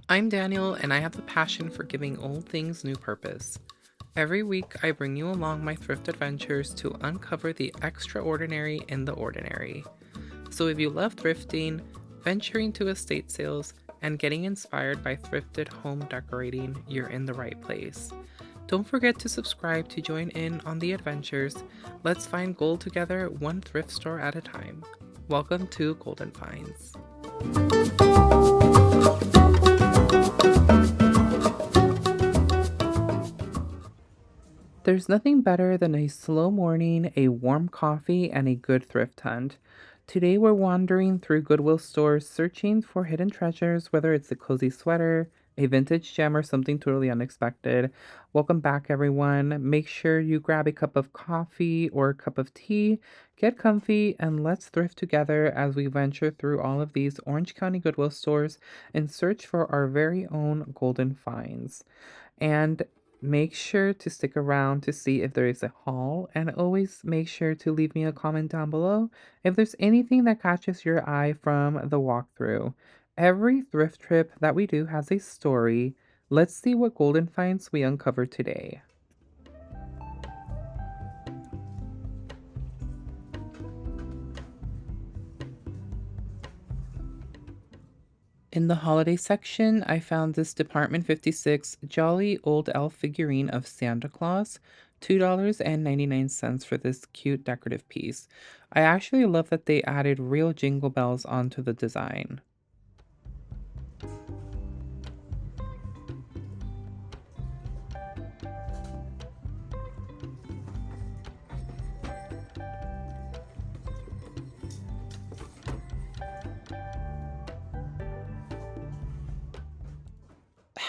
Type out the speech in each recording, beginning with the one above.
I'm Daniel, and I have a passion for giving old things new purpose. Every week, I bring you along my thrift adventures to uncover the extraordinary in the ordinary. So, if you love thrifting, venturing to estate sales, and getting inspired by thrifted home decorating, you're in the right place. Don't forget to subscribe to join in on the adventures. Let's find gold together, one thrift store at a time. Welcome to Golden Finds. There's nothing better than a slow morning, a warm coffee, and a good thrift hunt. Today we're wandering through Goodwill stores searching for hidden treasures, whether it's a cozy sweater, a vintage gem, or something totally unexpected. Welcome back, everyone. Make sure you grab a cup of coffee or a cup of tea, get comfy, and let's thrift together as we venture through all of these Orange County Goodwill stores in search for our very own golden finds. And make sure to stick around to see if there is a haul, and always make sure to leave me a comment down below if there's anything that catches your eye from the walkthrough. Every thrift trip that we do has a story. Let's see what golden finds we uncover today. In the holiday section, I found this Department 56 Jolly Old Elf figurine of Santa Claus, $2.99 for this cute decorative piece. I actually love that they added real jingle bells onto the design.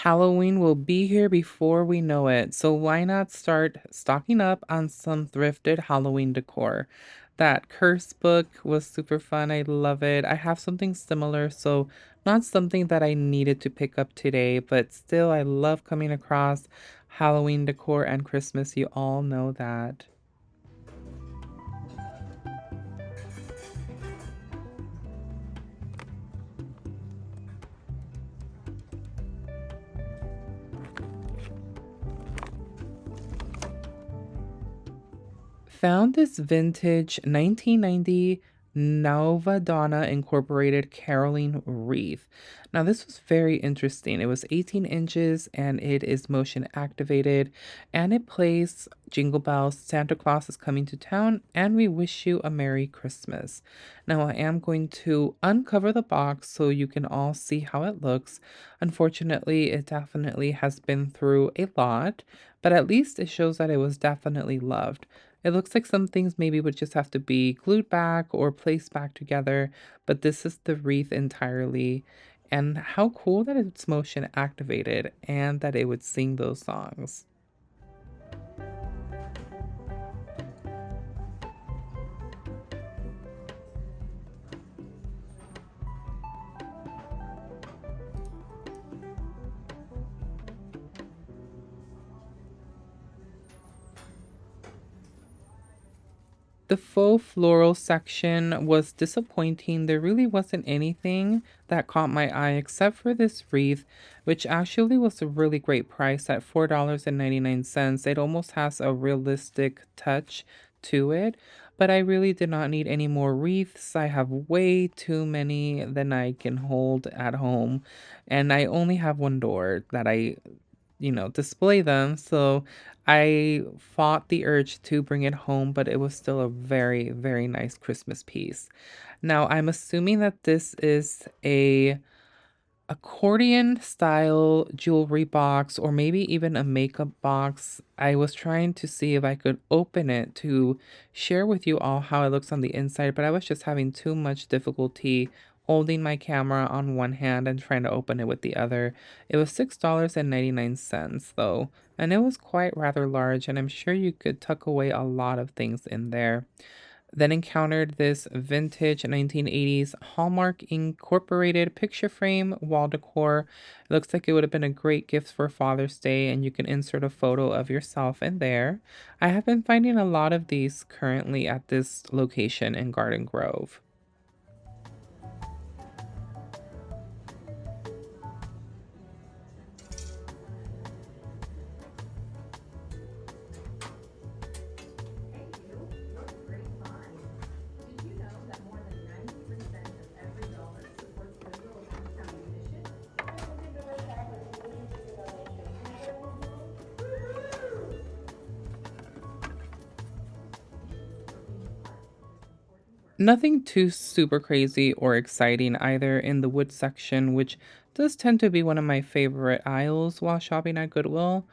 Halloween will be here before we know it, so why not start stocking up on some thrifted Halloween decor? That curse book was super fun. I love it. I have something similar, so not something that I needed to pick up today, but still, I love coming across Halloween decor and Christmas. You all know that. Found this vintage 1990 Donna Incorporated caroling wreath. Now, this was very interesting. It was 18 inches and it is motion activated and it plays Jingle Bells, Santa Claus is coming to town, and we wish you a Merry Christmas. Now, I am going to uncover the box so you can all see how it looks. Unfortunately, it definitely has been through a lot, but at least it shows that it was definitely loved. It looks like some things maybe would just have to be glued back or placed back together, but this is the wreath entirely. And how cool that it's motion activated and that it would sing those songs. The faux floral section was disappointing. There really wasn't anything that caught my eye except for this wreath, which actually was a really great price at $4.99. It almost has a realistic touch to it, but I really did not need any more wreaths. I have way too many than I can hold at home, and I only have one door that I display them. So I fought the urge to bring it home, but it was still a very, very nice Christmas piece. Now, I'm assuming that this is a accordion style jewelry box or maybe even a makeup box. I was trying to see if I could open it to share with you all how it looks on the inside, but I was just having too much difficulty holding my camera on one hand and trying to open it with the other. It was $6.99 though, and it was quite rather large, and I'm sure you could tuck away a lot of things in there. Then encountered this vintage 1980s Hallmark Incorporated picture frame wall decor. It looks like it would have been a great gift for Father's Day, and you can insert a photo of yourself in there. I have been finding a lot of these currently at this location in Garden Grove. Nothing too super crazy or exciting either in the wood section, which does tend to be one of my favorite aisles while shopping at Goodwill.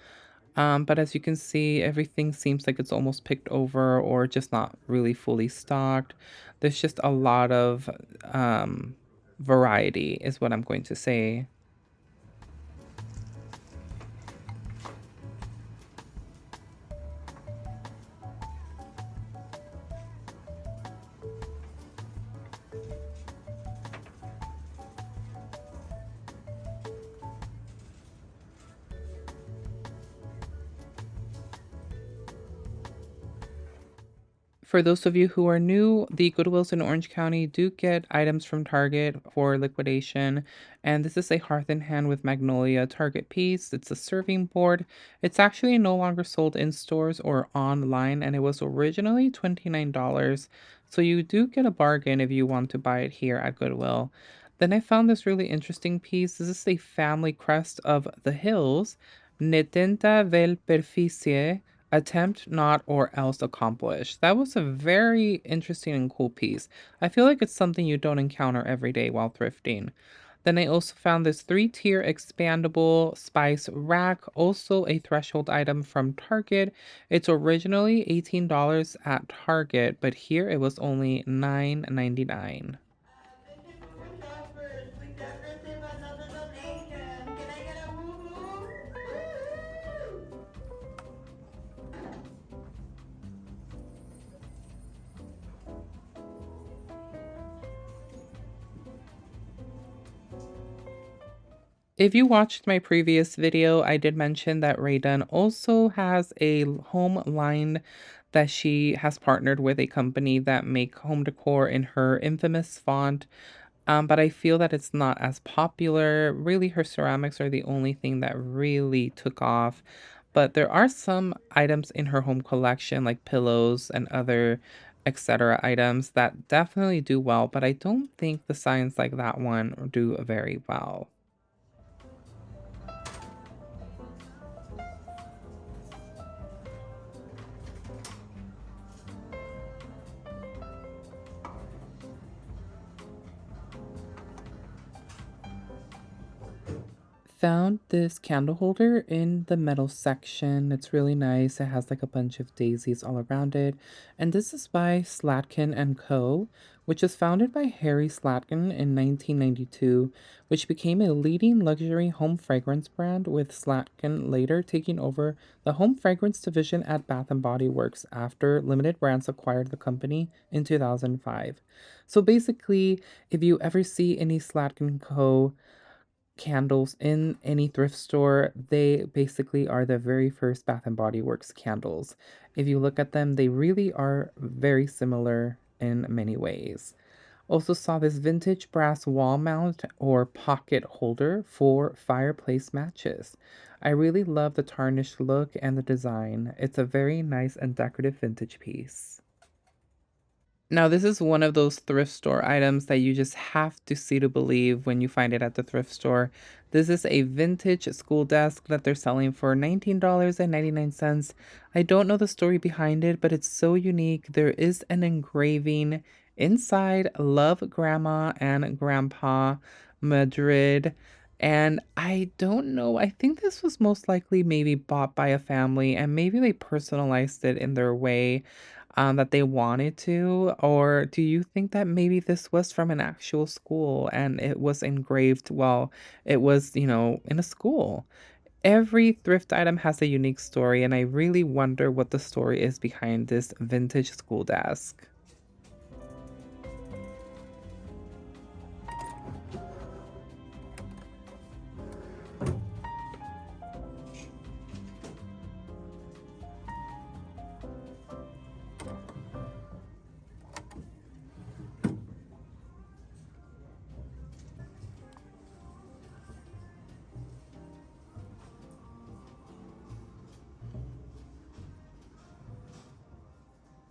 But as you can see, everything seems like it's almost picked over or just not really fully stocked. There's just a lot of um, variety, is what I'm going to say. For those of you who are new, the Goodwills in Orange County do get items from Target for liquidation. And this is a Hearth in Hand with Magnolia Target piece. It's a serving board. It's actually no longer sold in stores or online, and it was originally $29. So you do get a bargain if you want to buy it here at Goodwill. Then I found this really interesting piece. This is a family crest of the hills. Netenta vel perficie, attempt not or else accomplish. That was a very interesting and cool piece. I feel like it's something you don't encounter every day while thrifting. Then I also found this 3-tier expandable spice rack, also a threshold item from Target. It's originally $18 at Target, but here it was only $9.99. Thank you so much, shoppers. We just received another donation. Can I get a woohoo? Woo! If you watched my previous video, I did mention that Rae Dunn also has a home line that she has partnered with a company that make home decor in her infamous font. But I feel that it's not as popular. Really, her ceramics are the only thing that really took off. But there are some items in her home collection, like pillows and other etc. items that definitely do well, but I don't think the signs like that one do very well. Found this candle holder in the metal section. It's really nice. It has like a bunch of daisies all around it. And this is by Slatkin and Co., which was founded by Harry Slatkin in 1992, which became a leading luxury home fragrance brand, with Slatkin later taking over the home fragrance division at Bath and Body Works after Limited Brands acquired the company in 2005. So basically, if you ever see any Slatkin Co candles in any thrift store, they basically are the very first Bath and Body Works candles. If you look at them, they really are very similar in many ways. Also saw this vintage brass wall mount or pocket holder for fireplace matches. I really love the tarnished look and the design. It's a very nice and decorative vintage piece. Now, this is one of those thrift store items that you just have to see to believe when you find it at the thrift store. This is a vintage school desk that they're selling for $19.99. I don't know the story behind it, but it's so unique. There is an engraving inside Love Grandma and Grandpa Madrid. And I don't know. I think this was most likely maybe bought by a family and maybe they personalized it in their way that they wanted to? Or do you think that maybe this was from an actual school and it was engraved while it was, in a school? Every thrift item has a unique story, and I really wonder what the story is behind this vintage school desk.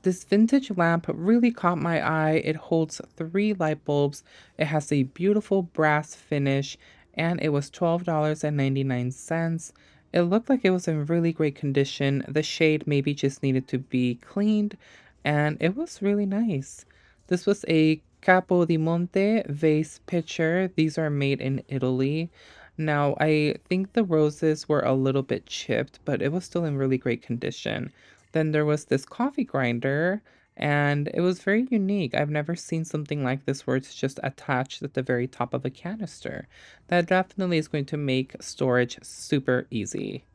This vintage lamp really caught my eye. It holds 3 light bulbs. It has a beautiful brass finish, and it was $12.99. It looked like it was in really great condition. The shade maybe just needed to be cleaned, and it was really nice. This was a Capo di Monte vase pitcher. These are made in Italy. Now, I think the roses were a little bit chipped, but it was still in really great condition. Then there was this coffee grinder, and it was very unique. I've never seen something like this where it's just attached at the very top of a canister. That definitely is going to make storage super easy.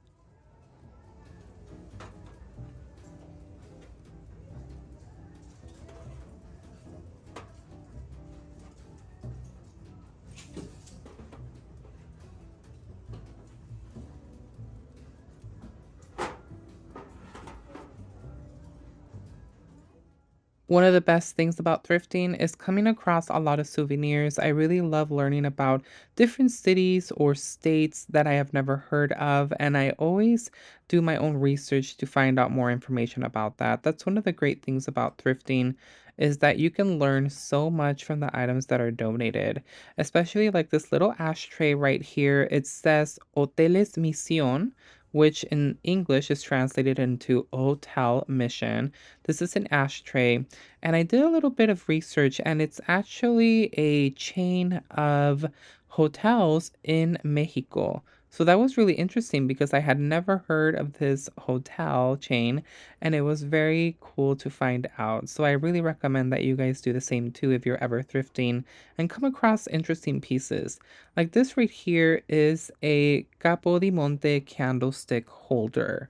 One of the best things about thrifting is coming across a lot of souvenirs. I really love learning about different cities or states that I have never heard of, and I always do my own research to find out more information about that. That's one of the great things about thrifting is that you can learn so much from the items that are donated. Especially like this little ashtray right here. It says Hoteles Misión, which in English is translated into hotel mission. This is an ashtray, and I did a little bit of research, and it's actually a chain of hotels in Mexico. So that was really interesting because I had never heard of this hotel chain, and it was very cool to find out. So I really recommend that you guys do the same too if you're ever thrifting and come across interesting pieces. Like this right here is a Capo di Monte candlestick holder.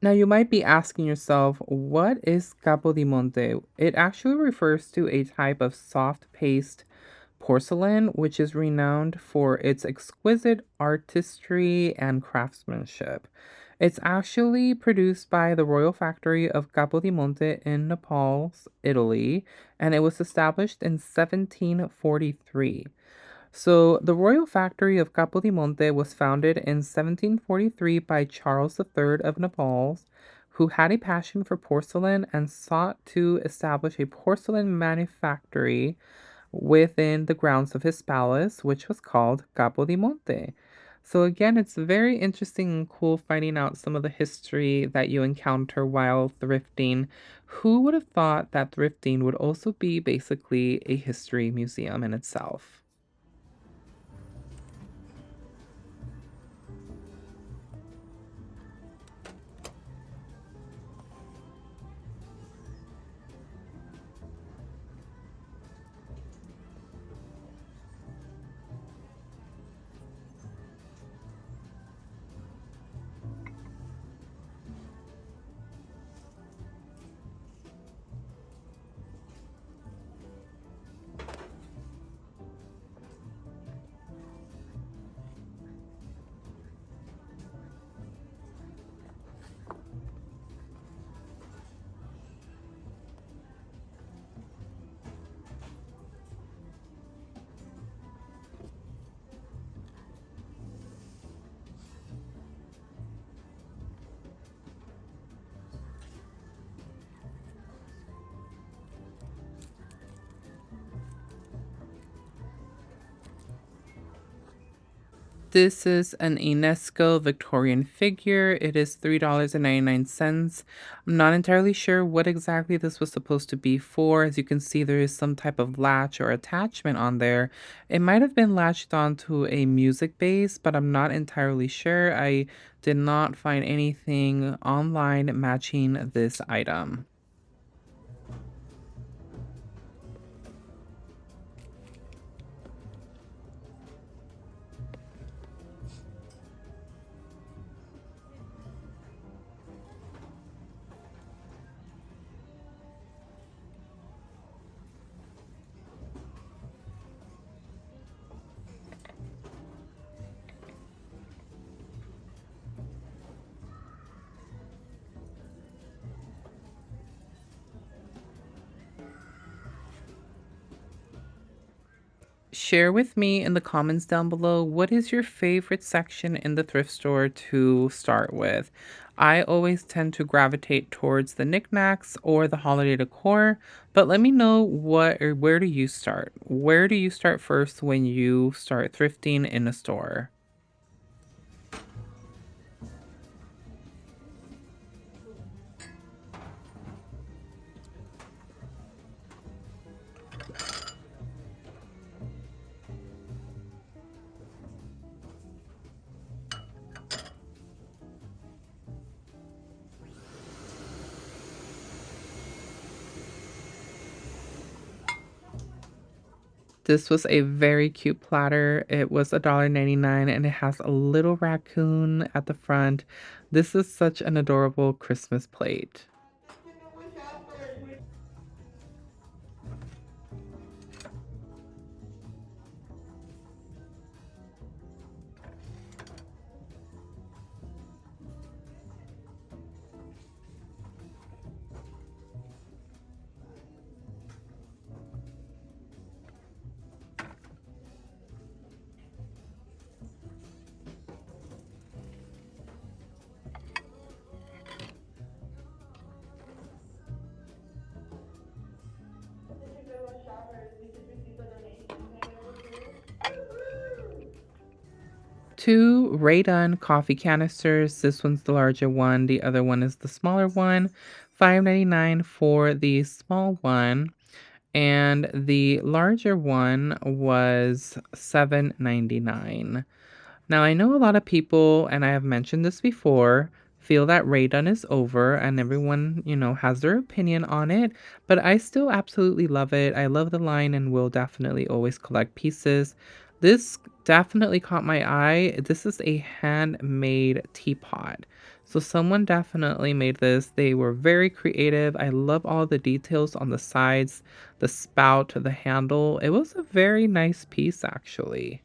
Now, you might be asking yourself, what is capo di monte? It actually refers to a type of soft paste porcelain which is renowned for its exquisite artistry and craftsmanship. It's actually produced by the Royal Factory of Capo di Monte in Naples, Italy, and it was established in 1743. So, the Royal Factory of Capodimonte was founded in 1743 by Charles III of Naples, who had a passion for porcelain and sought to establish a porcelain manufactory within the grounds of his palace, which was called Capodimonte. So, again, it's very interesting and cool finding out some of the history that you encounter while thrifting. Who would have thought that thrifting would also be basically a history museum in itself? This is an Enesco Victorian figure. It is $3.99. I'm not entirely sure what exactly this was supposed to be for. As you can see, there is some type of latch or attachment on there. It might have been latched onto a music base, but I'm not entirely sure. I did not find anything online matching this item. Share with me in the comments down below what is your favorite section in the thrift store to start with. I always tend to gravitate towards the knickknacks or the holiday decor, but let me know what or where do you start? Where do you start first when you start thrifting in a store? This was a very cute platter. It was $1.99 and it has a little raccoon at the front. This is such an adorable Christmas plate. Two Rae Dunn coffee canisters. This one's the larger one. The other one is the smaller one. $5.99 for the small one. And the larger one was $7.99. Now, I know a lot of people, and I have mentioned this before, feel that Rae Dunn is over and everyone, has their opinion on it, but I still absolutely love it. I love the line and will definitely always collect pieces. This definitely caught my eye. This is a handmade teapot. So someone definitely made this. They were very creative. I love all the details on the sides, the spout, the handle. It was a very nice piece actually.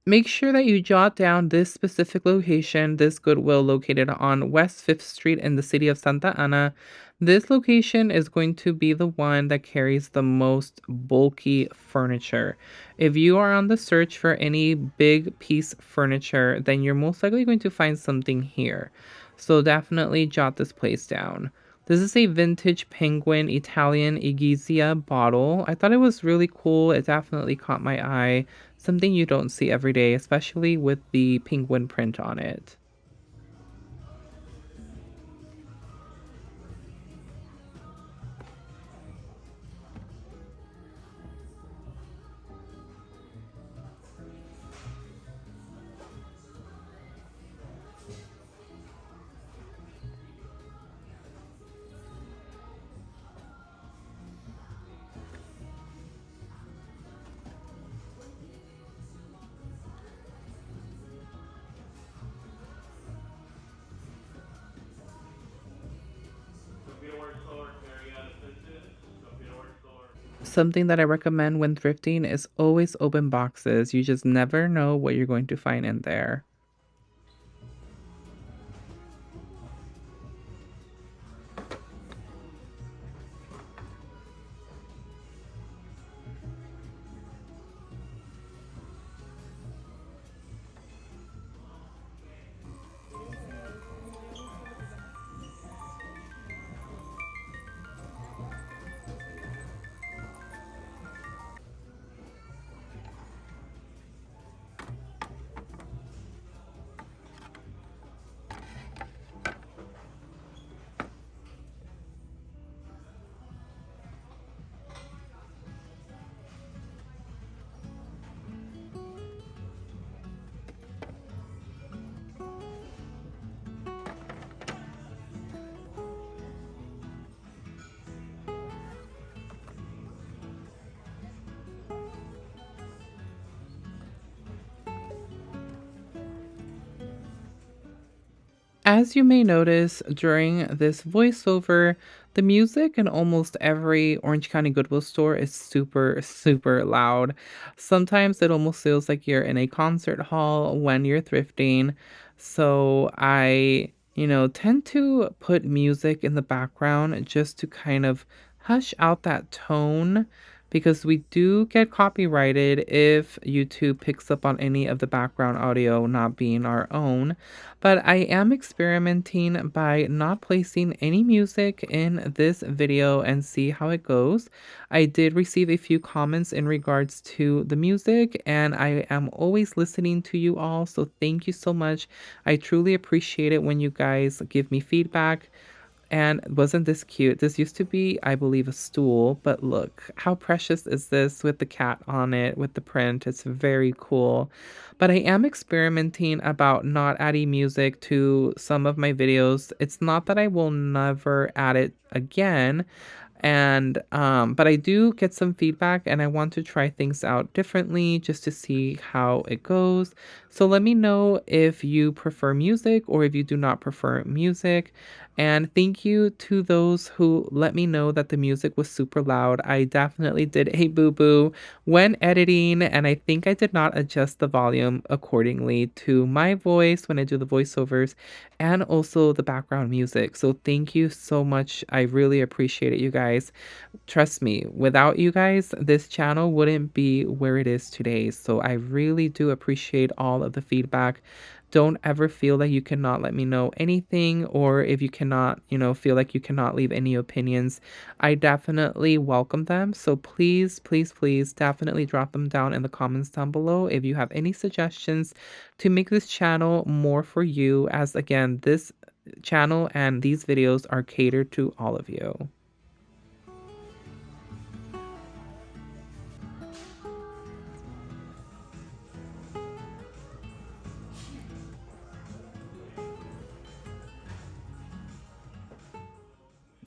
Make sure that you jot down this specific location, this Goodwill located on West 5th Street in the city of Santa Ana. This location is going to be the one that carries the most bulky furniture. If you are on the search for any big piece furniture, then you're most likely going to find something here. So definitely jot this place down. This is a vintage penguin Italian Igizia bottle. I thought it was really cool. It definitely caught my eye. Something you don't see every day, especially with the penguin print on it. Something that I recommend when thrifting is always open boxes. You just never know what you're going to find in there. As you may notice during this voiceover, the music in almost every Orange County Goodwill store is super, super loud. Sometimes it almost feels like you're in a concert hall when you're thrifting. So I, tend to put music in the background just to kind of hush out that tone because we do get copyrighted if YouTube picks up on any of the background audio not being our own. But I am experimenting by not placing any music in this video and see how it goes. I did receive a few comments in regards to the music, and I am always listening to you all. So thank you so much. I truly appreciate it when you guys give me feedback. And wasn't this cute? This used to be, I believe, a stool, but look, how precious is this with the cat on it, with the print? It's very cool. But I am experimenting about not adding music to some of my videos. It's not that I will never add it again, and but I do get some feedback and I want to try things out differently just to see how it goes. So let me know if you prefer music or if you do not prefer music. And thank you to those who let me know that the music was super loud. I definitely did a boo-boo when editing, and I think I did not adjust the volume accordingly to my voice when I do the voiceovers and also the background music. So thank you so much. I really appreciate it, you guys. Trust me, without you guys, this channel wouldn't be where it is today. So I really do appreciate all of the feedback. Don't ever feel that you cannot let me know anything, or if you cannot, feel like you cannot leave any opinions. I definitely welcome them. So please, please, please definitely drop them down in the comments down below if you have any suggestions to make this channel more for you, as again, this channel and these videos are catered to all of you.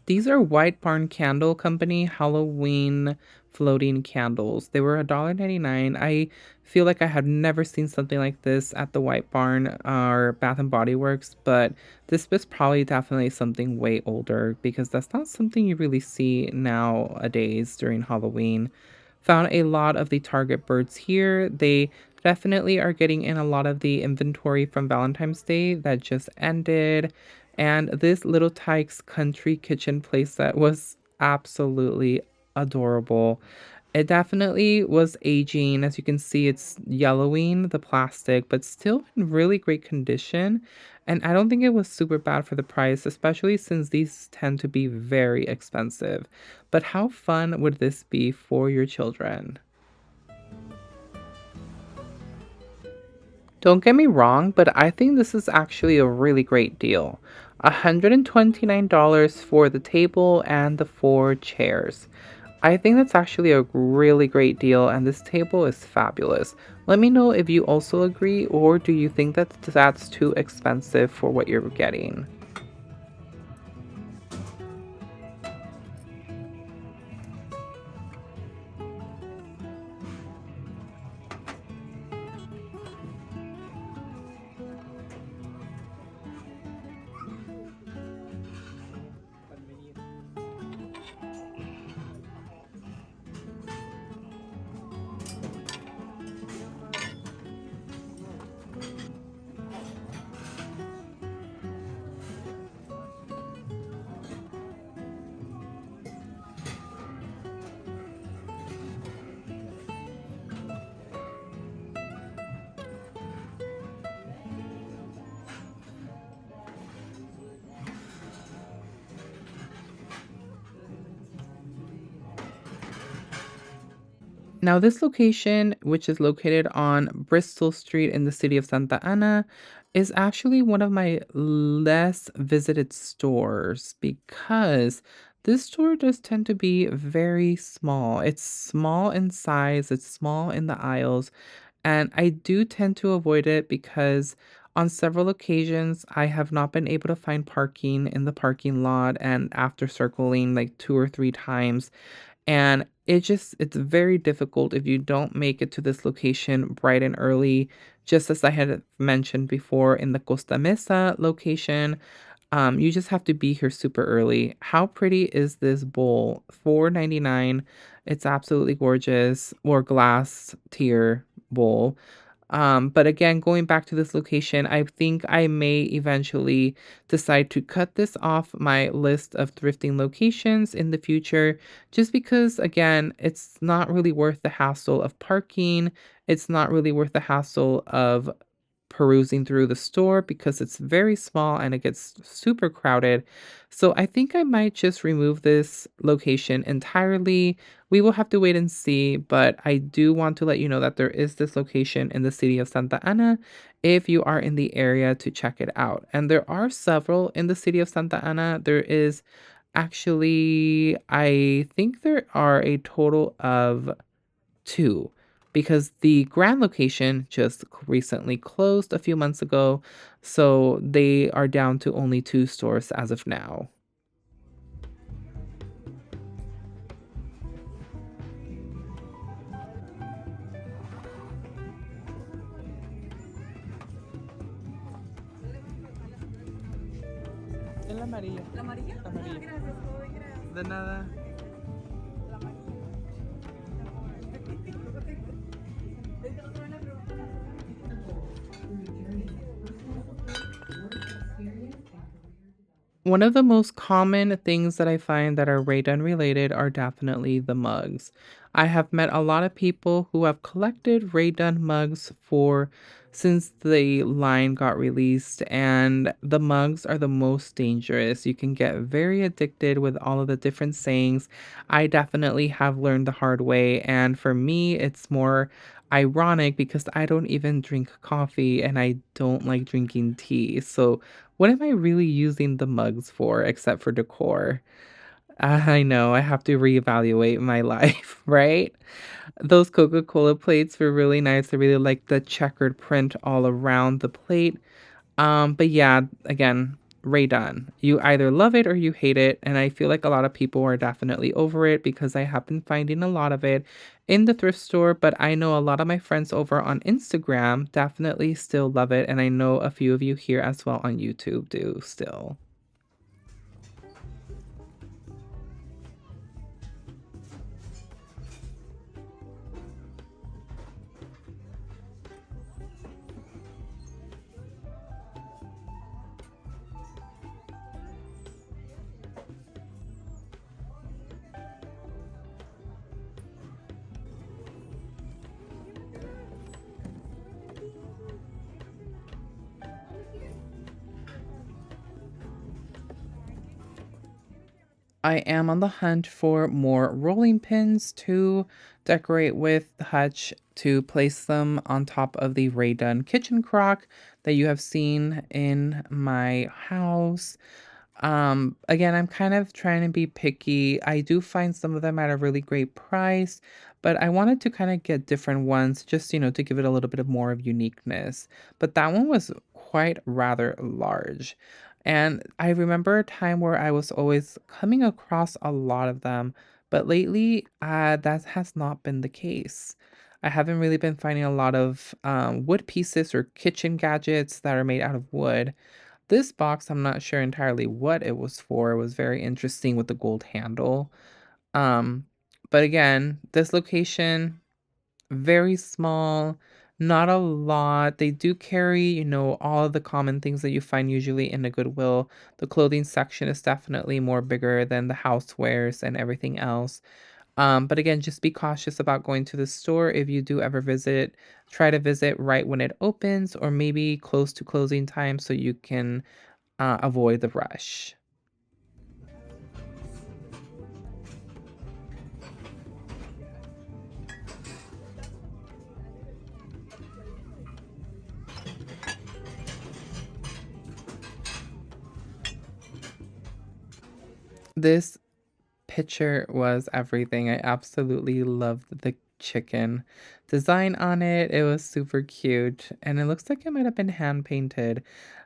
These are White Barn Candle Company Halloween floating candles. They were $1.99. I feel like I have never seen something like this at the White Barn or Bath and Body Works, but this was probably definitely something way older because that's not something you really see nowadays during Halloween. Found a lot of the Target birds here. They definitely are getting in a lot of the inventory from Valentine's Day that just ended. And this Little Tykes Country Kitchen playset was absolutely adorable. It definitely was aging. As you can see, it's yellowing, the plastic, but still in really great condition. And I don't think it was super bad for the price, especially since these tend to be very expensive. But how fun would this be for your children? Don't get me wrong, but I think this is actually a really great deal. $129 for the table and the four chairs. I think that's actually a really great deal, and this table is fabulous. Let me know if you also agree, or do you think that that's too expensive for what you're getting? Now, this location, which is located on Bristol Street in the city of Santa Ana, is actually one of my less visited stores because this store does tend to be very small. It's small in size, it's small in the aisles, and I do tend to avoid it because on several occasions I have not been able to find parking in the parking lot, and after circling like two or three times, and it's very difficult if you don't make it to this location bright and early. Just as I had mentioned before in the Costa Mesa location, you just have to be here super early. How pretty is this bowl? $4.99. It's absolutely gorgeous. Or glass tier bowl. But again, going back to this location, I think I may eventually decide to cut this off my list of thrifting locations in the future, just because, again, it's not really worth the hassle of parking. It's not really worth the hassle of perusing through the store because it's very small and it gets super crowded. So I think I might just remove this location entirely, we will have to wait and see, but I do want to let you know that there is this location in the city of Santa Ana if you are in the area to check it out. And there are several in the city of Santa Ana. There is actually, I think there are a total of two because the grand location just recently closed a few months ago. So they are down to only two stores as of now. En la amarilla. ¿La amarilla? La amarilla. Gracias, joven, gracias. De nada. La amarilla. Ahorita otra vez la pregunta. One of the most common things that I find that are Rae Dunn related are definitely the mugs. I have met a lot of people who have collected Rae Dunn mugs for since the line got released, and the mugs are the most dangerous. You can get very addicted with all of the different sayings. I definitely have learned the hard way, and for me, it's more ironic because I don't even drink coffee and I don't like drinking tea. So what am I really using the mugs for except for decor? I know I have to reevaluate my life, right? Those Coca-Cola plates were really nice. I really like the checkered print all around the plate. But yeah, again, Rae Dunn. You either love it or you hate it, and I feel like a lot of people are definitely over it because I have been finding a lot of it in the thrift store, but I know a lot of my friends over on Instagram definitely still love it, and I know a few of you here as well on YouTube do still. I am on the hunt for more rolling pins to decorate with the hutch to place them on top of the Rae Dunn kitchen crock that you have seen in my house. Again, I'm kind of trying to be picky. I do find some of them at a really great price, but I wanted to kind of get different ones just, to give it a little bit of more of uniqueness. But that one was quite rather large. And I remember a time where I was always coming across a lot of them, but lately, that has not been the case. I haven't really been finding a lot of wood pieces or kitchen gadgets that are made out of wood. This box, I'm not sure entirely what it was for. It was very interesting with the gold handle. Um, but again, this location, very small, not a lot. They do carry, all of the common things that you find usually in a Goodwill. The clothing section is definitely more bigger than the housewares and everything else. But again, just be cautious about going to the store if you do ever visit. Try to visit right when it opens or maybe close to closing time so you can avoid the rush. This picture was everything. I absolutely loved the chicken design on it. It was super cute, and it looks like it might have been hand painted.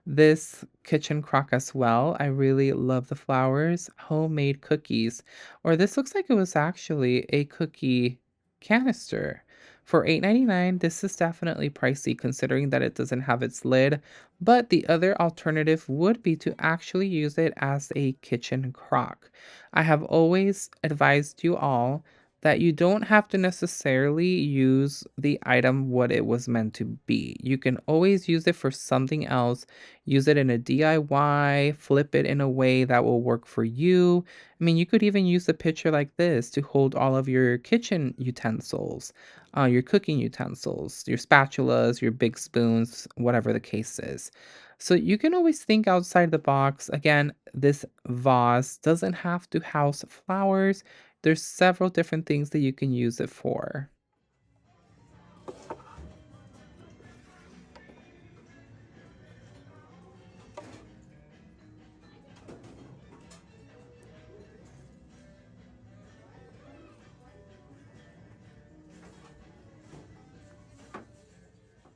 This kitchen crock as well. I really love the flowers, homemade cookies. Or this looks like it was actually a cookie canister. For $8.99, this is definitely pricey considering that it doesn't have its lid, but the other alternative would be to actually use it as a kitchen crock. I have always advised you all that you don't have to necessarily use the item what it was meant to be. You can always use it for something else. Use it in a DIY, flip it in a way that will work for you. I mean, you could even use a picture like this to hold all of your kitchen utensils, your cooking utensils, your spatulas, your big spoons, whatever the case is. So you can always think outside the box. Again, this vase doesn't have to house flowers. There's several different things that you can use it for.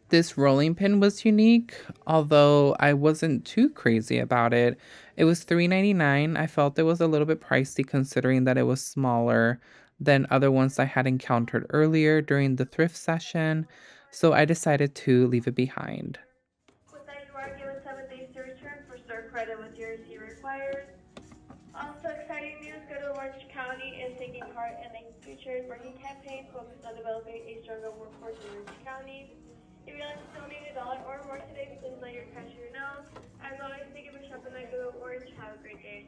This rolling pin was unique, although I wasn't too crazy about it. It was $3.99. I felt it was a little bit pricey considering that it was smaller than other ones I had encountered earlier during the thrift session, so I decided to leave it behind. With that, you are given 7 days to return for store credit with your receipt required. Also, exciting news, Goodwill Orange County is taking part in a future working campaign focused on developing a stronger workforce in Orange County. If you'd like to donate $1 or more today, please let your cashier know. As always, thank you for shopping at Goodwill Orange. Have a great day.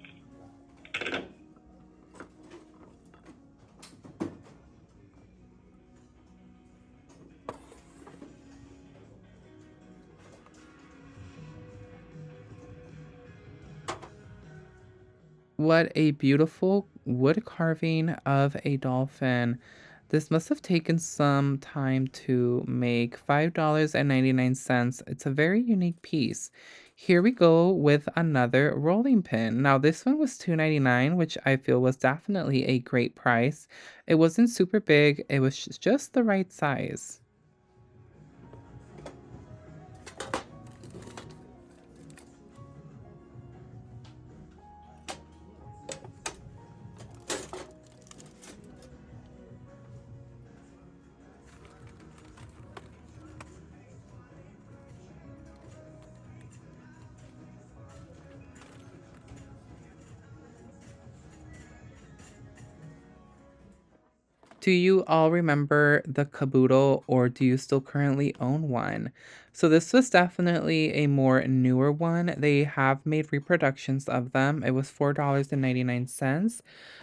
What a beautiful wood carving of a dolphin. This must have taken some time to make $5.99. It's a very unique piece. Here we go with another rolling pin. Now, this one was $2.99, which I feel was definitely a great price. It wasn't super big, it was just the right size. Do you all remember the Kaboodle or do you still currently own one? So this was definitely a more newer one. They have made reproductions of them. It was $4.99.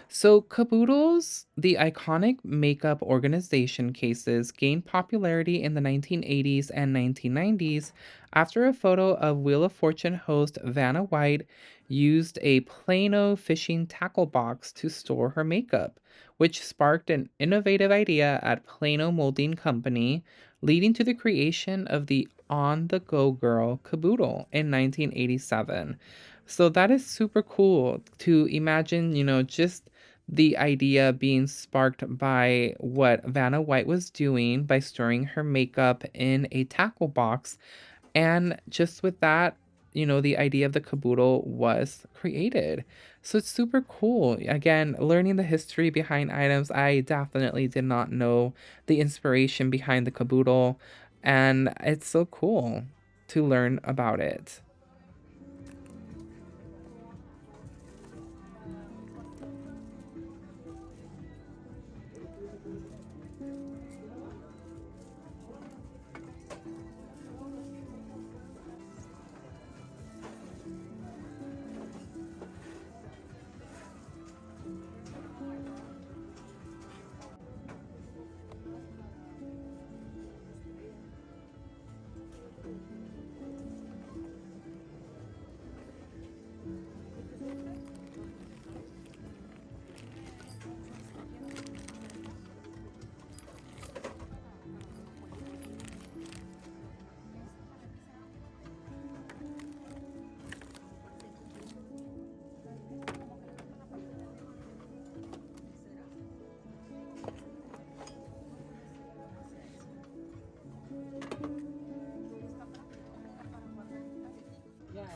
So Kaboodles, the iconic makeup organization cases, gained popularity in the 1980s and 1990s after a photo of Wheel of Fortune host Vanna White used a Plano fishing tackle box to store her makeup, which sparked an innovative idea at Plano Molding Company, leading to the creation of the On the Go Girl Caboodle in 1987. So that is super cool to imagine, just the idea being sparked by what Vanna White was doing by storing her makeup in a tackle box, and just with that, the idea of the caboodle was created. So it's super cool. Again, learning the history behind items, I definitely did not know the inspiration behind the caboodle. And it's so cool to learn about it.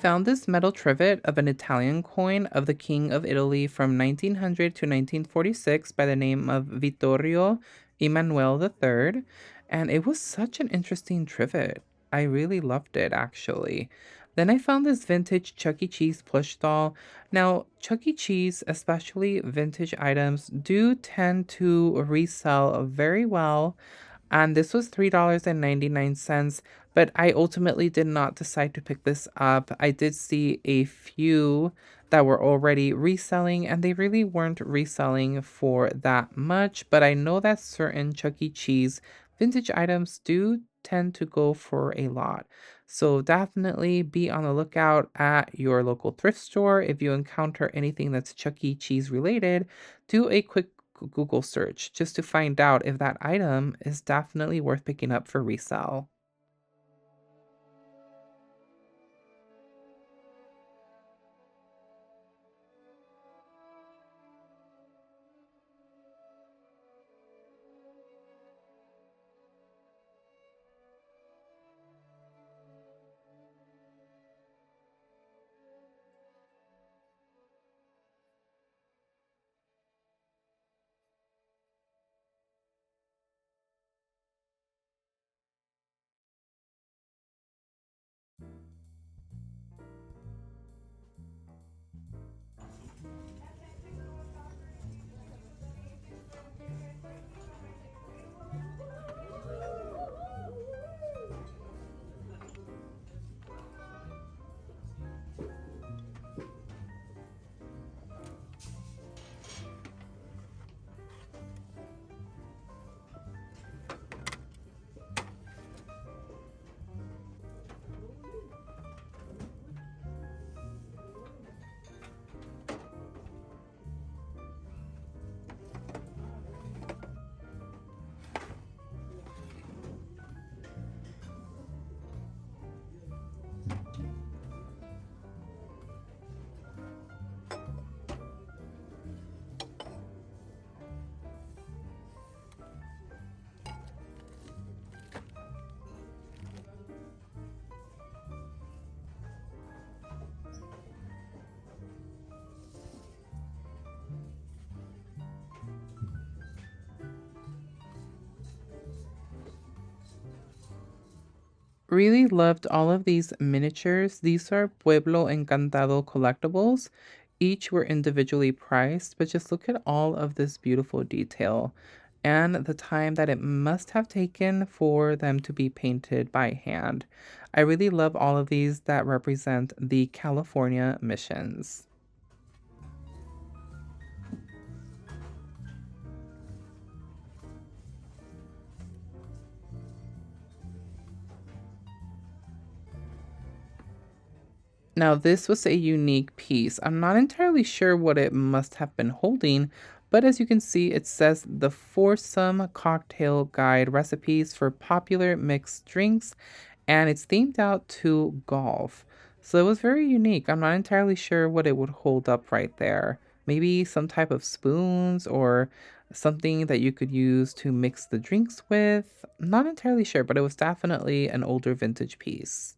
Found this metal trivet of an Italian coin of the King of Italy from 1900 to 1946 by the name of Vittorio Emanuele III, and it was such an interesting trivet. I really loved it actually. Then I found this vintage Chuck E. Cheese plush doll. Now, Chuck E. Cheese, especially vintage items, do tend to resell very well, and this was $3.99, but I ultimately did not decide to pick this up. I did see a few that were already reselling, and they really weren't reselling for that much, but I know that certain Chuck E. Cheese vintage items do tend to go for a lot. So definitely be on the lookout at your local thrift store. If you encounter anything that's Chuck E. Cheese related, do a quick Google search just to find out if that item is definitely worth picking up for resale. Really loved all of these miniatures. These are Pueblo Encantado collectibles. Each were individually priced, but just look at all of this beautiful detail and the time that it must have taken for them to be painted by hand. I really love all of these that represent the California missions. Now, this was a unique piece. I'm not entirely sure what it must have been holding, but as you can see, it says the foursome cocktail guide recipes for popular mixed drinks, and it's themed out to golf. So it was very unique. I'm not entirely sure what it would hold up right there. Maybe some type of spoons or something that you could use to mix the drinks with. Not entirely sure, but it was definitely an older vintage piece.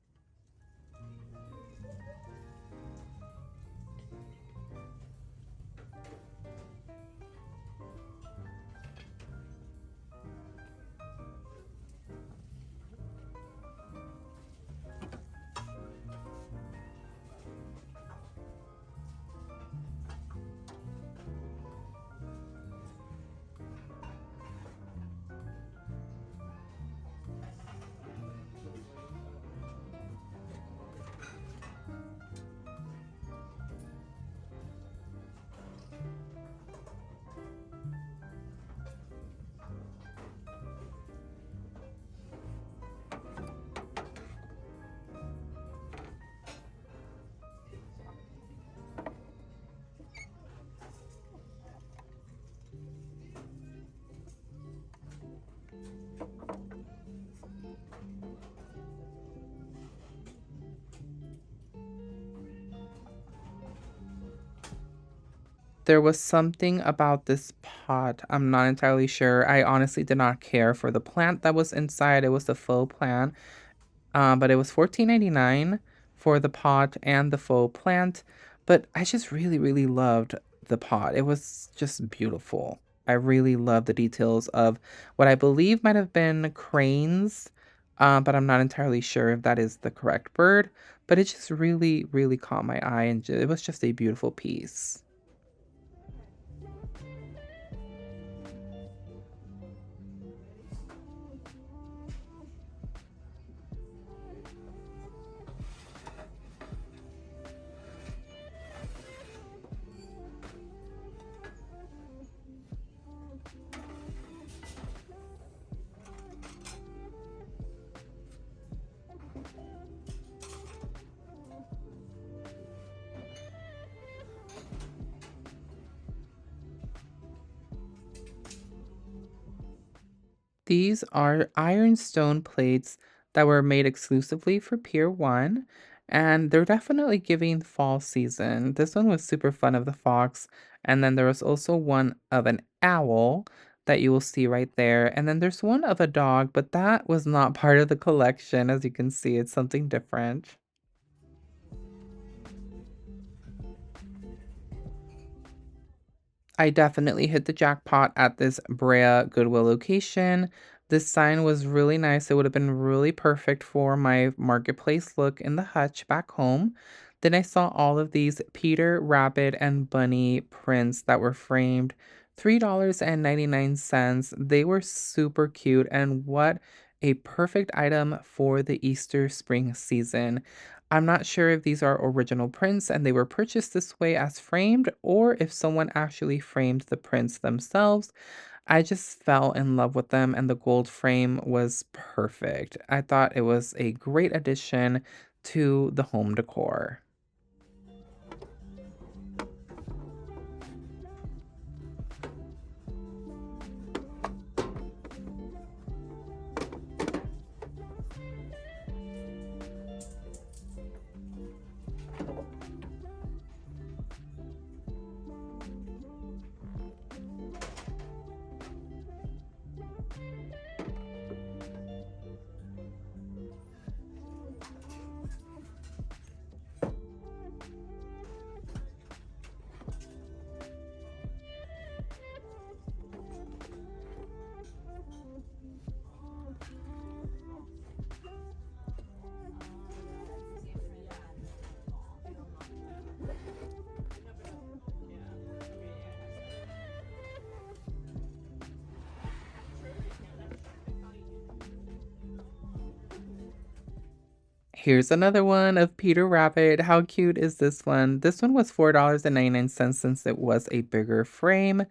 There was something about this pot. I'm not entirely sure. I honestly did not care for the plant that was inside. It was the faux plant. But it was 14.99 for the pot and the faux plant. But I just really, really loved the pot. It was just beautiful. I really love the details of what I believe might have been cranes, but I'm not entirely sure if that is the correct bird. But it just really, really caught my eye, and it was just a beautiful piece. These are ironstone plates that were made exclusively for Pier 1, and they're definitely giving fall season. This one was super fun of the fox, and then there was also one of an owl that you will see right there, and then there's one of a dog, but that was not part of the collection. As you can see, it's something different. I definitely hit the jackpot at this Brea Goodwill location. This sign was really nice. It would have been really perfect for my marketplace look in the hutch back home. Then I saw all of these Peter Rabbit and Bunny prints that were framed. $3.99. They were super cute, and what a perfect item for the Easter spring season. I'm not sure if these are original prints and they were purchased this way as framed, or if someone actually framed the prints themselves. I just fell in love with them, and the gold frame was perfect. I thought it was a great addition to the home decor. Here's another one of Peter Rabbit. How cute is this one? This one was $4.99 since it was a bigger frame.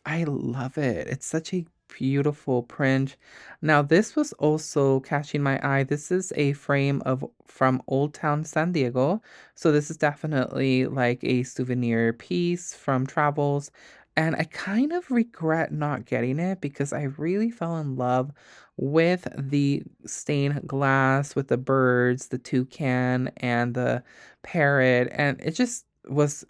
I love it. It's such a beautiful print. Now, this was also catching my eye. This is a frame of from Old Town San Diego. So this is definitely like a souvenir piece from travels. And I kind of regret not getting it because I really fell in love with the stained glass with the birds, the toucan, and the parrot. And it just was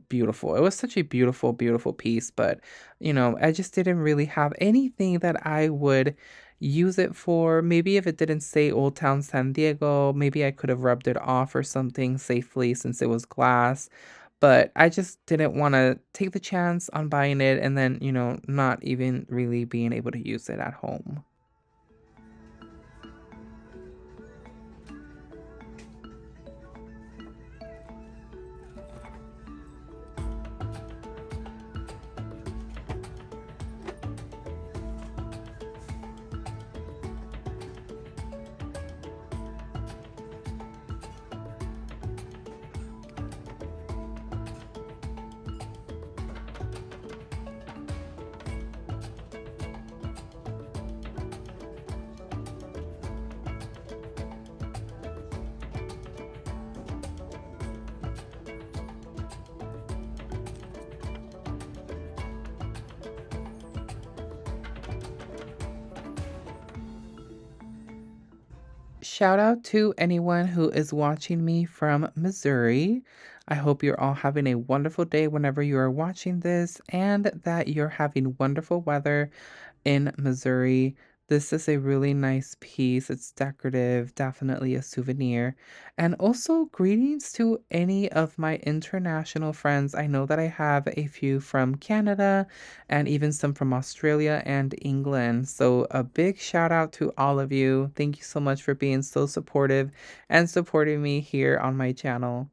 beautiful. It was such a beautiful, beautiful piece, but I just didn't really have anything that I would use it for. Maybe if it didn't say Old Town San Diego, maybe I could have rubbed it off or something safely since it was glass. But I just didn't want to take the chance on buying it and then, not even really being able to use it at home. Shout out to anyone who is watching me from Missouri. I hope you're all having a wonderful day whenever you are watching this and that you're having wonderful weather in Missouri. This is a really nice piece. It's decorative, definitely a souvenir. And also, greetings to any of my international friends. I know that I have a few from Canada and even some from Australia and England. So, a big shout out to all of you. Thank you so much for being so supportive and supporting me here on my channel.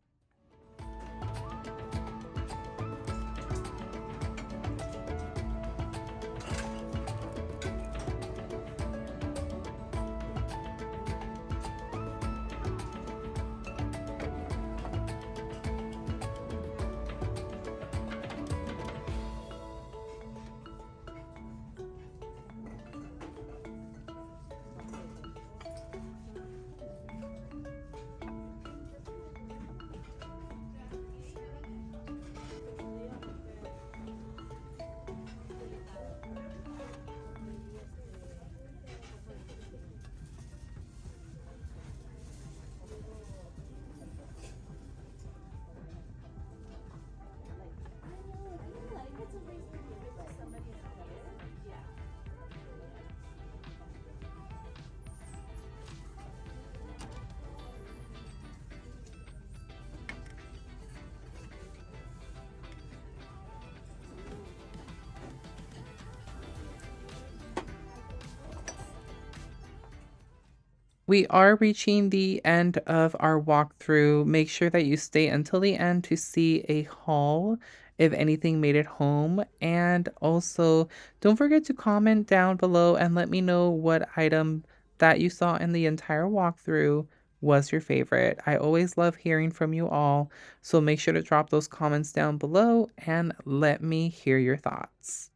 We are reaching the end of our walkthrough. Make sure that you stay until the end to see a haul if anything made it home. And also, don't forget to comment down below and let me know what item that you saw in the entire walkthrough was your favorite. I always love hearing from you all. So make sure to drop those comments down below and let me hear your thoughts.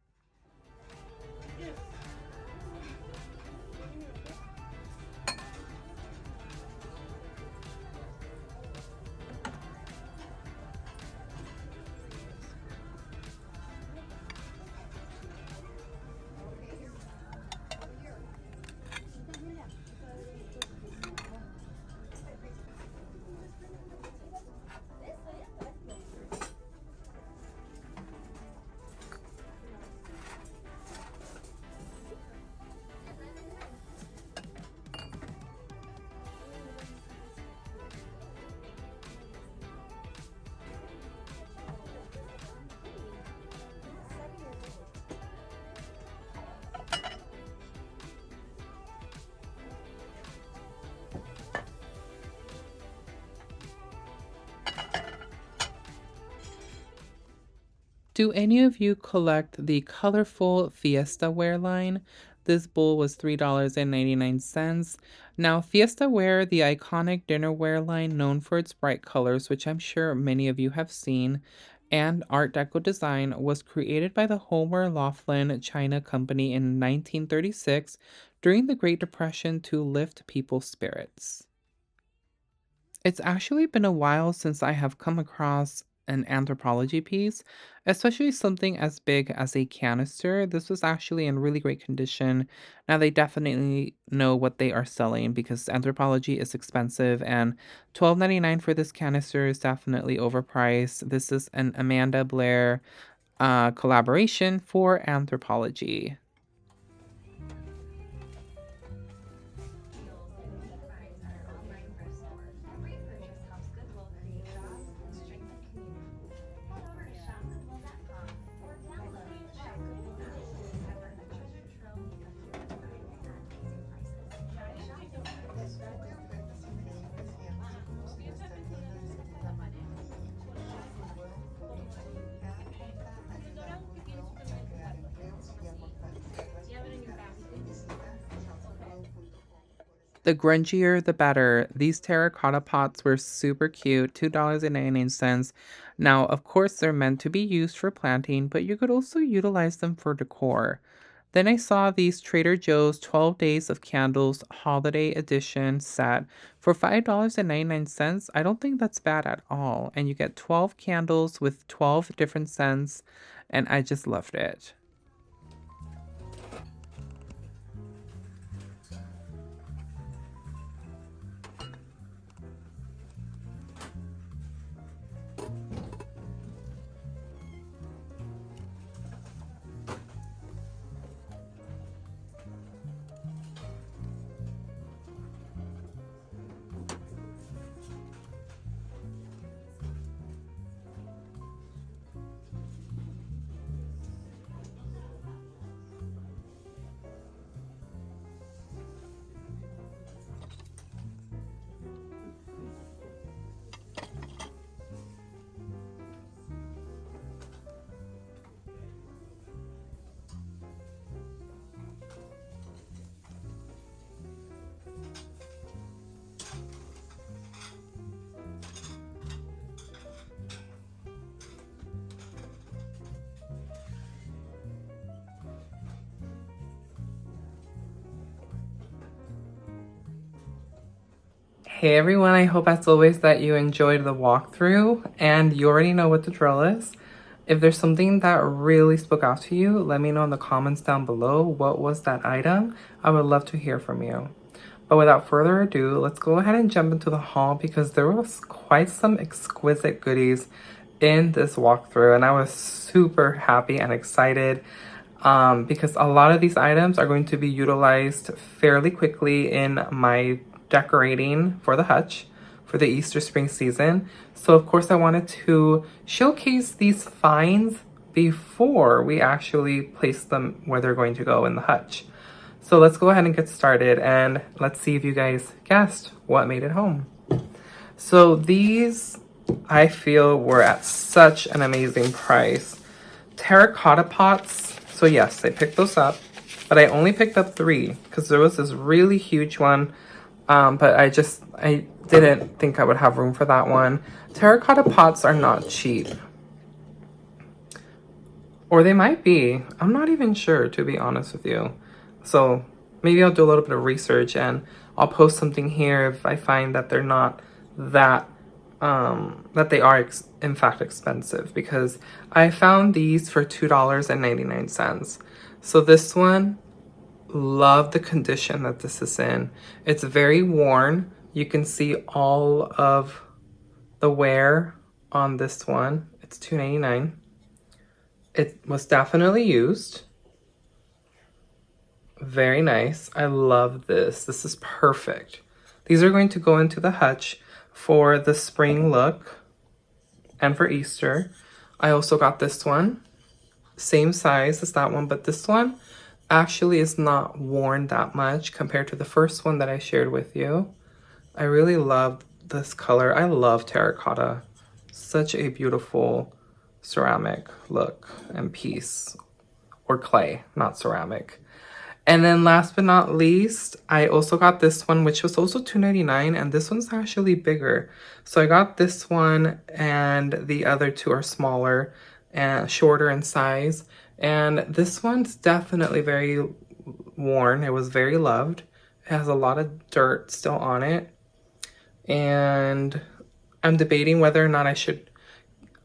Do any of you collect the colorful Fiesta ware line? This bowl was $3.99. Now, Fiesta ware, the iconic dinnerware line known for its bright colors, which I'm sure many of you have seen, and Art Deco design, was created by the Homer Laughlin China Company in 1936 during the Great Depression to lift people's spirits. It's actually been a while since I have come across an anthropology piece, especially something as big as a canister. This was actually in really great condition. Now they definitely know what they are selling because anthropology is expensive and $12.99 for this canister is definitely overpriced. This is an Amanda Blair collaboration for anthropology. The grungier, the better. These terracotta pots were super cute, $2.99. Now, of course, they're meant to be used for planting, but you could also utilize them for decor. Then I saw these Trader Joe's 12 Days of Candles Holiday Edition set for $5.99. I don't think that's bad at all. And you get 12 candles with 12 different scents, and I just loved it. Hey everyone, I hope as always that you enjoyed the walkthrough and you already know what the drill is. If there's something that really spoke out to you, let me know in the comments down below. What was that item? I would love to hear from you. But without further ado, let's go ahead and jump into the haul because there was quite some exquisite goodies in this walkthrough and I was super happy and excited because a lot of these items are going to be utilized fairly quickly in my decorating for the hutch for the Easter spring season. So of course I wanted to showcase these finds before we actually place them where they're going to go in the hutch. So let's go ahead and get started, and let's see if you guys guessed what made it home. So these, I feel, were at such an amazing price. Terracotta pots. So yes, I picked those up, but I only picked up 3 because there was this really huge one. But I didn't think I would have room for that one. Terracotta pots are not cheap. Or they might be. I'm not even sure, to be honest with you. So maybe I'll do a little bit of research and I'll post something here if I find that they're not that, that they are in fact expensive, because I found these for $2.99. So this one, love the condition that this is in. It's very worn. You can see all of the wear on this one. It's $2.99. It was definitely used. Very nice. I love this. This is perfect. These are going to go into the hutch for the spring look and for Easter. I also got this one. Same size as that one, but this one actually is not worn that much compared to the first one that I shared with you. I really love this color. I love terracotta. Such a beautiful ceramic look and piece, or clay, not ceramic. And then last but not least, I also got this one, which was also $2.99, and this one's actually bigger. So I got this one, and the other 2 are smaller and shorter in size. And this one's definitely very worn. It was very loved. It has a lot of dirt still on it. And I'm debating whether or not I should,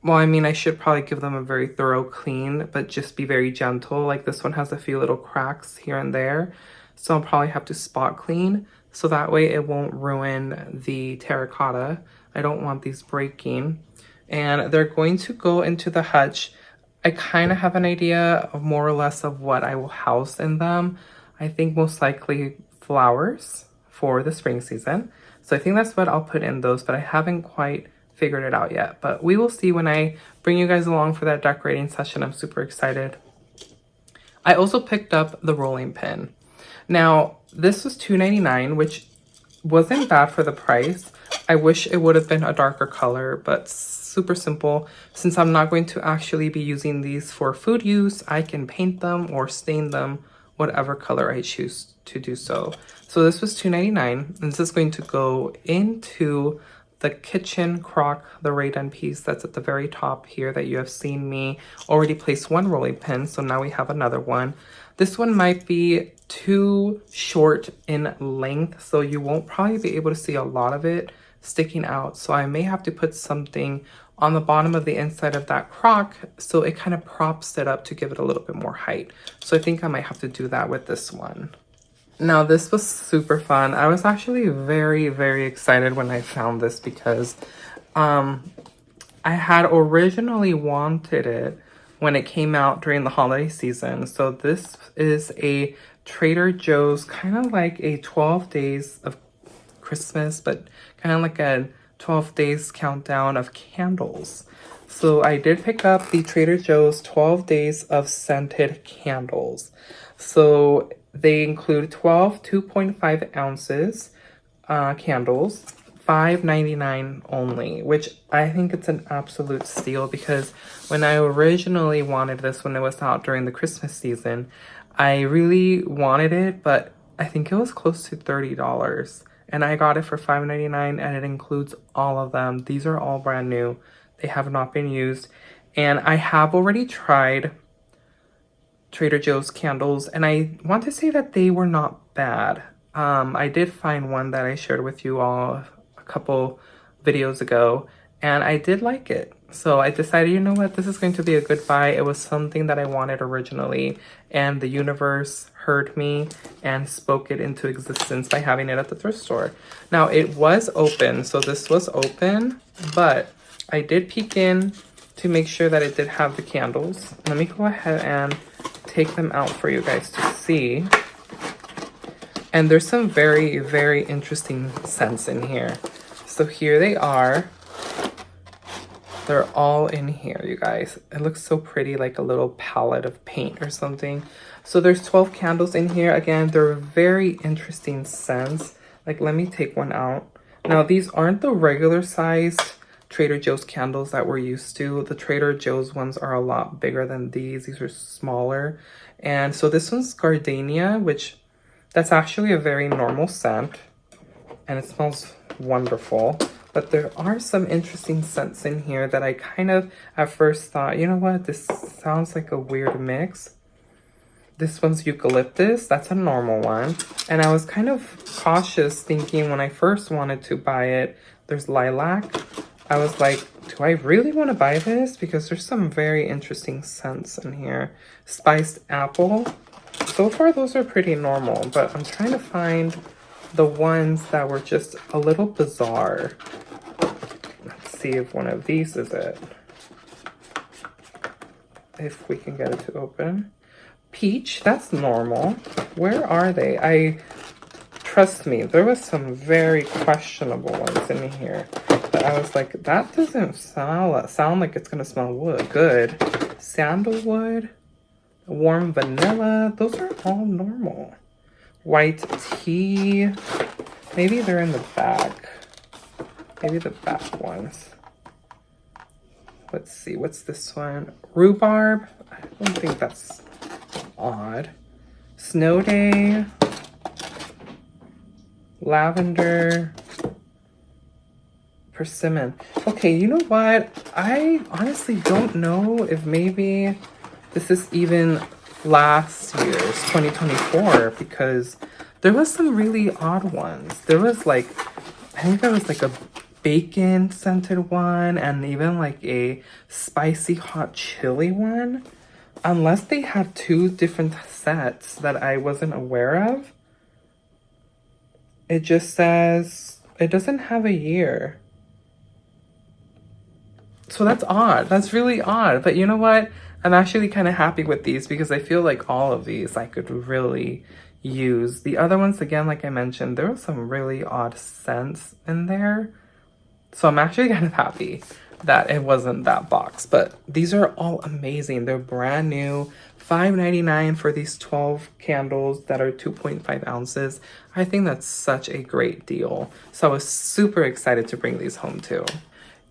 well, I mean, I should probably give them a very thorough clean, but just be very gentle. Like this one has a few little cracks here and there. So I'll probably have to spot clean, so that way it won't ruin the terracotta. I don't want these breaking. And they're going to go into the hutch. I kind of have an idea of more or less of what I will house in them. I think most likely flowers for the spring season. So I think that's what I'll put in those, but I haven't quite figured it out yet. But we will see when I bring you guys along for that decorating session. I'm super excited. I also picked up the rolling pin. Now, this was $2.99, which wasn't bad for the price. I wish it would have been a darker color, but super simple. Since I'm not going to actually be using these for food use, I can paint them or stain them whatever color I choose to do so. So this was $2.99, and this is going to go into the kitchen crock, the Rae Dunn piece that's at the very top here that you have seen me already place one rolling pin. So now we have another one. This one might be too short in length, so you won't probably be able to see a lot of it sticking out. So I may have to put something on the bottom of the inside of that crock so it kind of props it up to give it a little bit more height. So I think I might have to do that with this one. Now this was super fun. I was actually very, very excited when I found this because I had originally wanted it when it came out during the holiday season. So this is a Trader Joe's, kind of like a 12 days of Christmas, but kind of like a 12 days countdown of candles. So I did pick up the Trader Joe's 12 days of scented candles. So they include 12 2.5 ounces candles, $5.99 only, which I think it's an absolute steal, because when I originally wanted this when it was out during the Christmas season, I really wanted it, but I think it was close to $30. And I got it for $5.99, and it includes all of them. These are all brand new. They have not been used. And I have already tried Trader Joe's candles, and I want to say that they were not bad. I did find one that I shared with you all a couple videos ago, and I did like it. So I decided, you know what, this is going to be a good buy. It was something that I wanted originally, and the universe heard me and spoke it into existence by having it at the thrift store. Now, it was open, so this was open, but I did peek in to make sure that it did have the candles. Let me go ahead and take them out for you guys to see. And there's some very, very interesting scents in here. So here they are. They're all in here, you guys. It looks so pretty, like a little palette of paint or something. So there's 12 candles in here. Again, they're very interesting scents. Like, let me take one out. Now, these aren't the regular sized Trader Joe's candles that we're used to. The Trader Joe's ones are a lot bigger than these. These are smaller. And so this one's gardenia, which that's actually a very normal scent. And it smells wonderful. But there are some interesting scents in here that I kind of at first thought, you know what, this sounds like a weird mix. This one's eucalyptus. That's a normal one. And I was kind of cautious thinking when I first wanted to buy it, there's lilac. I was like, do I really want to buy this? Because there's some very interesting scents in here. Spiced apple. So far, those are pretty normal, but I'm trying to find the ones that were just a little bizarre. Let's see if one of these is it. If we can get it to open. Peach, that's normal. Where are they? Trust me, there was some very questionable ones in here. But I was like, that doesn't sound like it's gonna smell good. Sandalwood, warm vanilla, those are all normal. White tea, maybe they're in the back. Maybe the back ones. Let's see, what's this one? Rhubarb, I don't think that's odd. Snow day, lavender, persimmon. Okay, you know what? I honestly don't know if maybe this is even last year's 2024 because there was some really odd ones. There was like, I think there was like a bacon scented one and even like a spicy hot chili one. Unless they had two different sets that I wasn't aware of. It just says, it doesn't have a year. So that's odd. That's really odd. But you know what? I'm actually kind of happy with these because I feel like all of these I could really use. The other ones, again, like I mentioned, there were some really odd scents in there. So I'm actually kind of happy that it wasn't that box. But these are all amazing. They're brand new. $5.99 for these 12 candles that are 2.5 ounces. I think that's such a great deal. So I was super excited to bring these home too.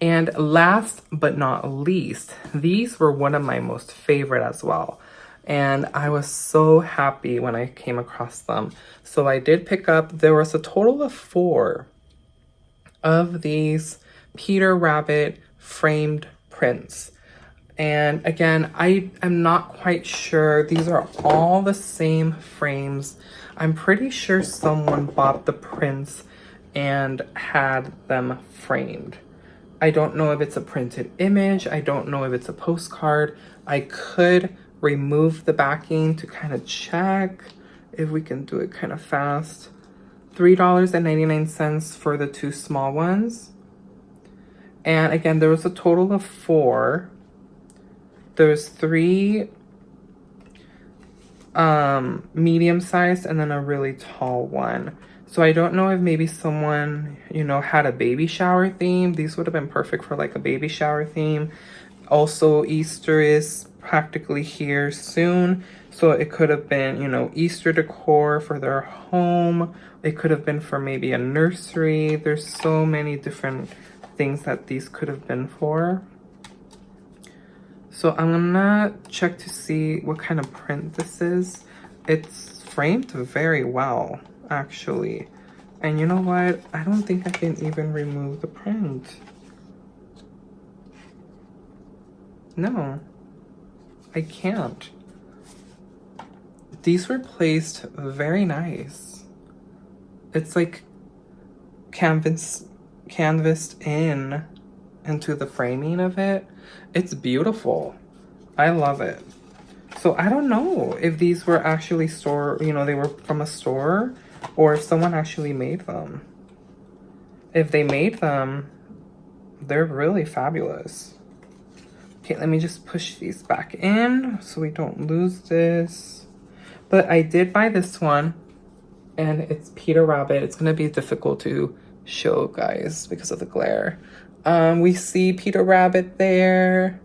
And last but not least, these were one of my most favorite as well. And I was so happy when I came across them. So I did pick up, there was a total of 4 of these Peter Rabbit framed prints. And again, I am not quite sure. These are all the same frames. I'm pretty sure someone bought the prints and had them framed. I don't know if it's a printed image. I don't know if it's a postcard. I could remove the backing to kind of check if we can do it kind of fast. $3.99 for the 2 small ones. And again, there was a total of 4. There's 3 medium sized and then a really tall one. So I don't know if maybe someone, you know, had a baby shower theme. These would have been perfect for like a baby shower theme. Also, Easter is practically here soon. So it could have been, you know, Easter decor for their home. It could have been for maybe a nursery. There's so many different things that these could have been for. So I'm gonna check to see what kind of print this is. It's framed very well, actually. And you know what? I don't think I can even remove the print. No, I can't. These were placed very nice. It's like canvased in into the framing of it. It's beautiful. I love it. So I don't know if these were actually they were from a store or if someone actually made them. If they made them, they're really fabulous. Okay, let me just push these back in so we don't lose this. But I did buy this one and it's Peter Rabbit. It's gonna be difficult to show guys because of the glare. We see Peter Rabbit there.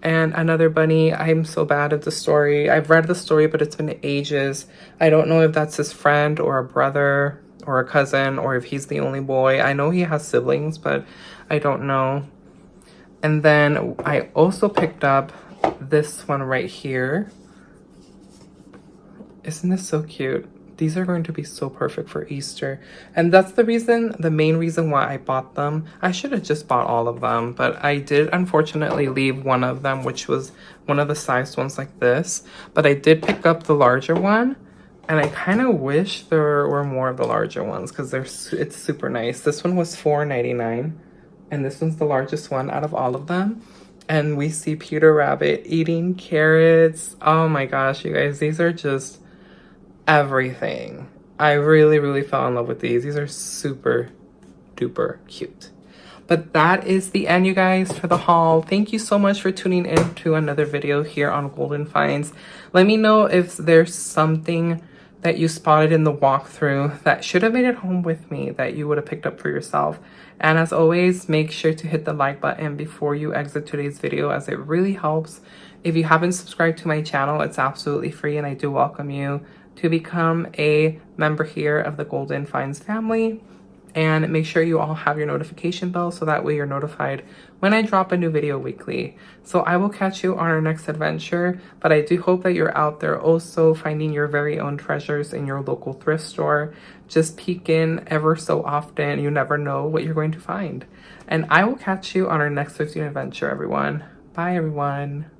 And another bunny. I'm so bad at the story. I've read the story, but it's been ages. I don't know if that's his friend or a brother or a cousin or if he's the only boy. I know he has siblings, but I don't know. And then I also picked up this one right here. Isn't this so cute? These are going to be so perfect for Easter. And that's the main reason why I bought them. I should have just bought all of them, but I did unfortunately leave one of them, which was one of the sized ones like this. But I did pick up the larger one, and I kind of wish there were more of the larger ones because it's super nice. This one was $4.99, and this one's the largest one out of all of them. And we see Peter Rabbit eating carrots. Oh my gosh, you guys, these are just everything. I really fell in love with these. These are super duper cute. But that is the end, you guys, for the haul. Thank you so much for tuning in to another video here on Golden Finds. Let me know if there's something that you spotted in the walkthrough that should have made it home with me that you would have picked up for yourself. And as always, make sure to hit the like button before you exit today's video, as it really helps. If you haven't subscribed to my channel, it's absolutely free, and I do welcome you to become a member here of the Golden Finds family. And make sure you all have your notification bell so that way you're notified when I drop a new video weekly. So I will catch you on our next adventure, but I do hope that you're out there also finding your very own treasures in your local thrift store. Just peek in ever so often. You never know what you're going to find. And I will catch you on our next thrifting adventure, everyone. Bye, everyone.